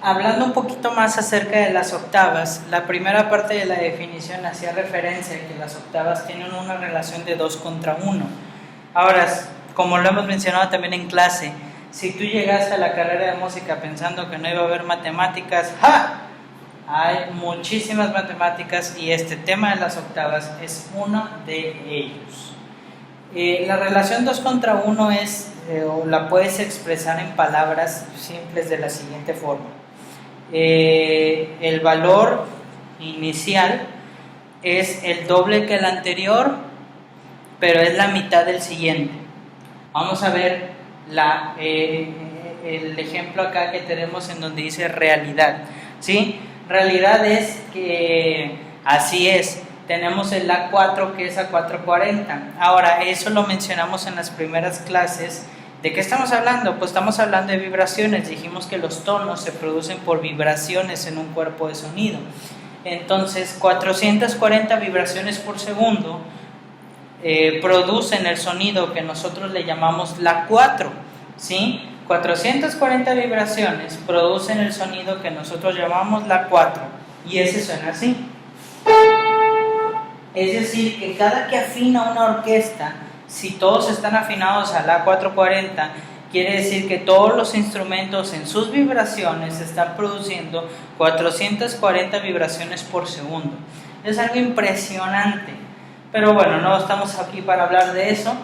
Hablando un poquito más acerca de las octavas, la primera parte de la definición hacía referencia a que las octavas tienen una relación de 2 contra 1. Ahora, como lo hemos mencionado también en clase, si tú llegaste a la carrera de música pensando que no iba a haber matemáticas, ¡ja! Hay muchísimas matemáticas y este tema de las octavas es uno de ellos. La relación 2 contra 1 es, o la puedes expresar en palabras simples de la siguiente forma. El valor inicial es el doble que el anterior, pero es la mitad del siguiente. Vamos a ver el ejemplo acá que tenemos en donde dice realidad, ¿sí? Realidad es que así es, tenemos el A4 que es A440. Ahora, eso lo mencionamos en las primeras clases. ¿De qué estamos hablando? Pues estamos hablando de vibraciones. Dijimos que los tonos se producen por vibraciones en un cuerpo de sonido. Entonces, 440 vibraciones por segundo producen el sonido que nosotros le llamamos la 4, ¿sí? 440 vibraciones producen el sonido que nosotros llamamos la 4, y ese suena así. Es decir, que cada que afina una orquesta, si todos están afinados a la 440, quiere decir que todos los instrumentos en sus vibraciones están produciendo 440 vibraciones por segundo. Es algo impresionante. Pero bueno, no estamos aquí para hablar de eso,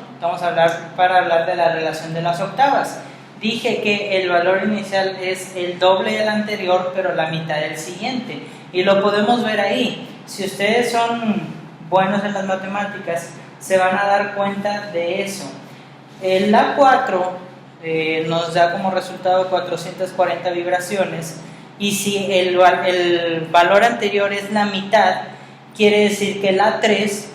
para hablar de la relación de las octavas. Dije que el valor inicial es el doble del anterior, pero la mitad del siguiente. Y lo podemos ver ahí. Si ustedes son buenos en las matemáticas, se van a dar cuenta de eso. El A4 nos da como resultado 440 vibraciones, y si el valor anterior es la mitad, quiere decir que el A3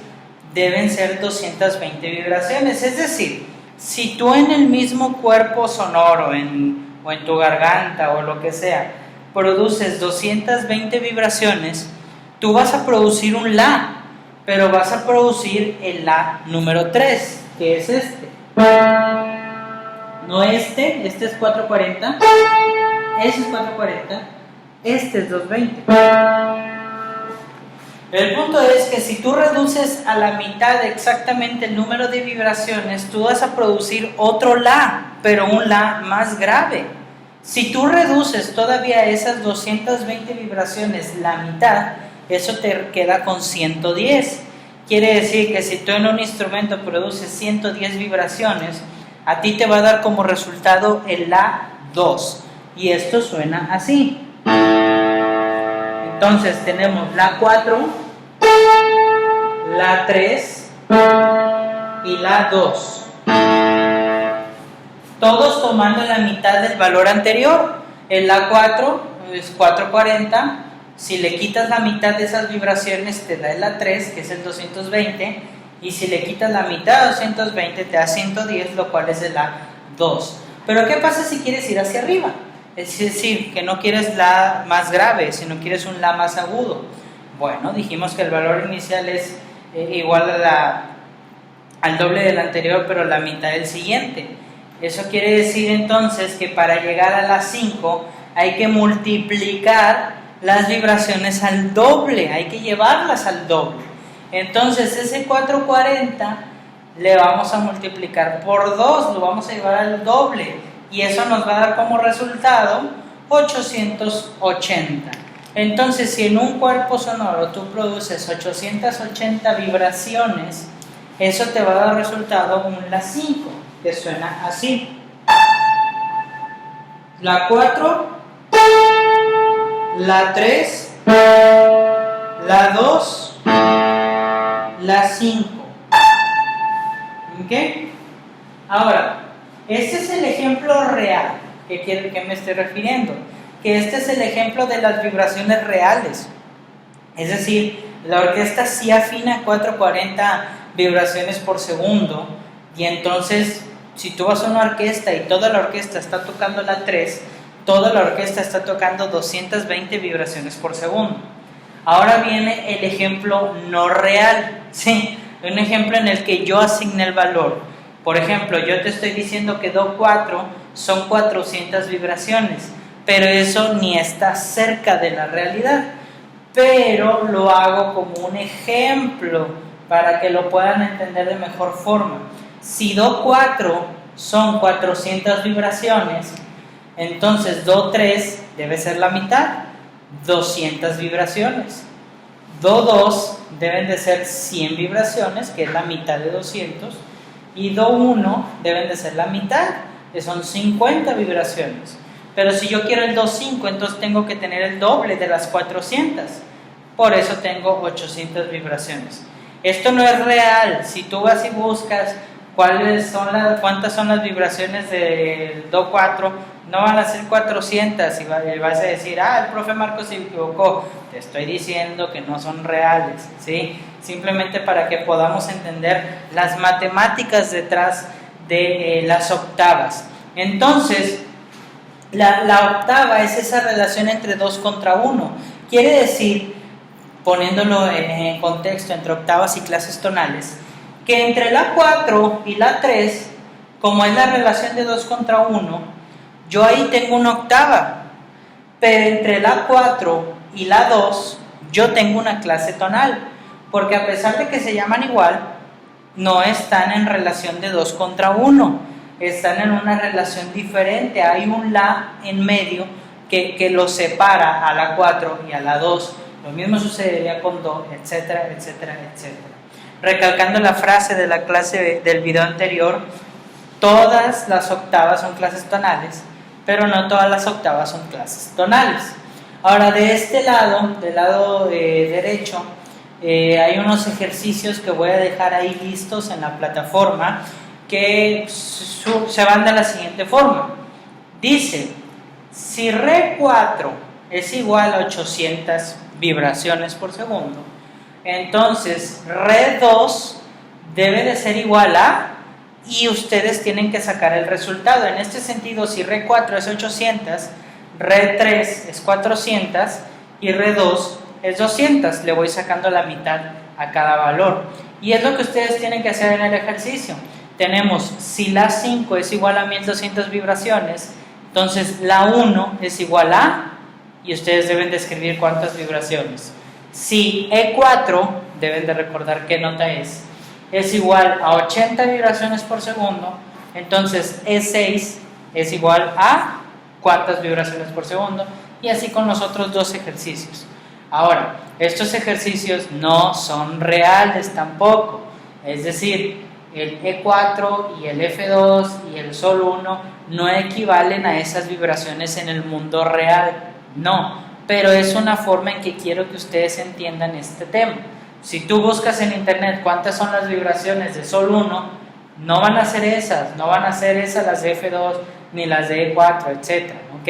deben ser 220 vibraciones. Es decir, si tú en el mismo cuerpo sonoro o en tu garganta o lo que sea, produces 220 vibraciones, tú vas a producir un La, pero vas a producir el La número 3, que es este. No este es 440, ese es 440, este es 220. El punto es que si tú reduces a la mitad exactamente el número de vibraciones, tú vas a producir otro La, pero un La más grave. Si tú reduces todavía esas 220 vibraciones la mitad, eso te queda con 110. Quiere decir que si tú en un instrumento produces 110 vibraciones, a ti te va a dar como resultado el La2. Y esto suena así. Entonces tenemos la 4, la 3 y la 2. Todos tomando la mitad del valor anterior. El la 4 es 440. Si le quitas la mitad de esas vibraciones te da el la 3, que es el 220. Y si le quitas la mitad de 220 te da 110, lo cual es el la 2. Pero ¿qué pasa si quieres ir hacia arriba? Es decir, que no quieres La más grave, sino quieres un La más agudo. Bueno, dijimos que el valor inicial es igual al doble del anterior, pero la mitad del siguiente. Eso quiere decir entonces que para llegar a la 5 hay que multiplicar las vibraciones al doble, hay que llevarlas al doble. Entonces ese 440 le vamos a multiplicar por 2, lo vamos a llevar al doble. Y eso nos va a dar como resultado 880. Entonces, si en un cuerpo sonoro tú produces 880 vibraciones, eso te va a dar resultado un La 5, que suena así. La 4, la 3, la 2, la 5. ¿Ok? Ahora, este es el ejemplo real que me estoy refiriendo, que este es el ejemplo de las vibraciones reales. Es decir, la orquesta sí afina 440 vibraciones por segundo, y entonces si tú vas a una orquesta y toda la orquesta está tocando la 3, toda la orquesta está tocando 220 vibraciones por segundo. Ahora viene el ejemplo no real, ¿sí? Un ejemplo en el que yo asigné el valor. Por ejemplo, yo te estoy diciendo que Do4 son 400 vibraciones, pero eso ni está cerca de la realidad. Pero lo hago como un ejemplo para que lo puedan entender de mejor forma. Si Do 4 son 400 vibraciones, entonces Do 3 debe ser la mitad, 200 vibraciones. Do 2 deben de ser 100 vibraciones, que es la mitad de 200, y Do 1 deben de ser la mitad, que son 50 vibraciones. Pero si yo quiero el Do 5, entonces tengo que tener el doble de las 400. Por eso tengo 800 vibraciones. Esto no es real. Si tú vas y buscas cuántas son las vibraciones del Do 4, no van a ser 400 y vas a decir, el profe Marcos se equivocó. Te estoy diciendo que no son reales, ¿sí? Simplemente para que podamos entender las matemáticas detrás de las octavas. Entonces, la octava es esa relación entre 2 contra 1. Quiere decir, poniéndolo en contexto entre octavas y clases tonales, que entre la 4 y la 3, como es la relación de 2 contra 1, yo ahí tengo una octava, pero entre la 4 y la 2 yo tengo una clase tonal, porque a pesar de que se llaman igual, no están en relación de 2 contra 1, están en una relación diferente. Hay un La en medio que los separa a la 4 y a la 2. Lo mismo sucedería con Do, etcétera, etcétera, etcétera. Recalcando la frase de la clase del video anterior, todas las octavas son clases tonales, pero no todas las octavas son clases tonales. Ahora, de este lado, del lado derecho, hay unos ejercicios que voy a dejar ahí listos en la plataforma que se van de la siguiente forma. Dice, si Re 4 es igual a 800 vibraciones por segundo, entonces Re 2 debe de ser igual a, y ustedes tienen que sacar el resultado. En este sentido, si Re 4 es 800, Re 3 es 400 y Re 2 es 200. Le voy sacando la mitad a cada valor. Y es lo que ustedes tienen que hacer en el ejercicio. Tenemos, si La 5 es igual a 1200 vibraciones, entonces La 1 es igual a, y ustedes deben de escribir cuántas vibraciones. Si E4, deben de recordar qué nota es igual a 80 vibraciones por segundo, entonces E6 es igual a cuántas vibraciones por segundo, y así con los otros dos ejercicios. Ahora, estos ejercicios no son reales tampoco, es decir, el E4 y el F2 y el Sol 1 no equivalen a esas vibraciones en el mundo real, no, pero es una forma en que quiero que ustedes entiendan este tema. Si tú buscas en internet cuántas son las vibraciones de Sol 1, no van a ser esas las de F2 ni las de E4, etcétera, ¿ok?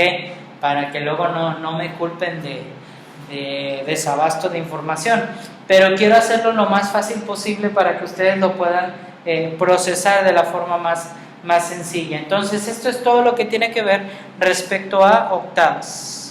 Para que luego no me culpen de desabasto de información, pero quiero hacerlo lo más fácil posible para que ustedes lo puedan procesar de la forma más sencilla. Entonces, esto es todo lo que tiene que ver respecto a octavas.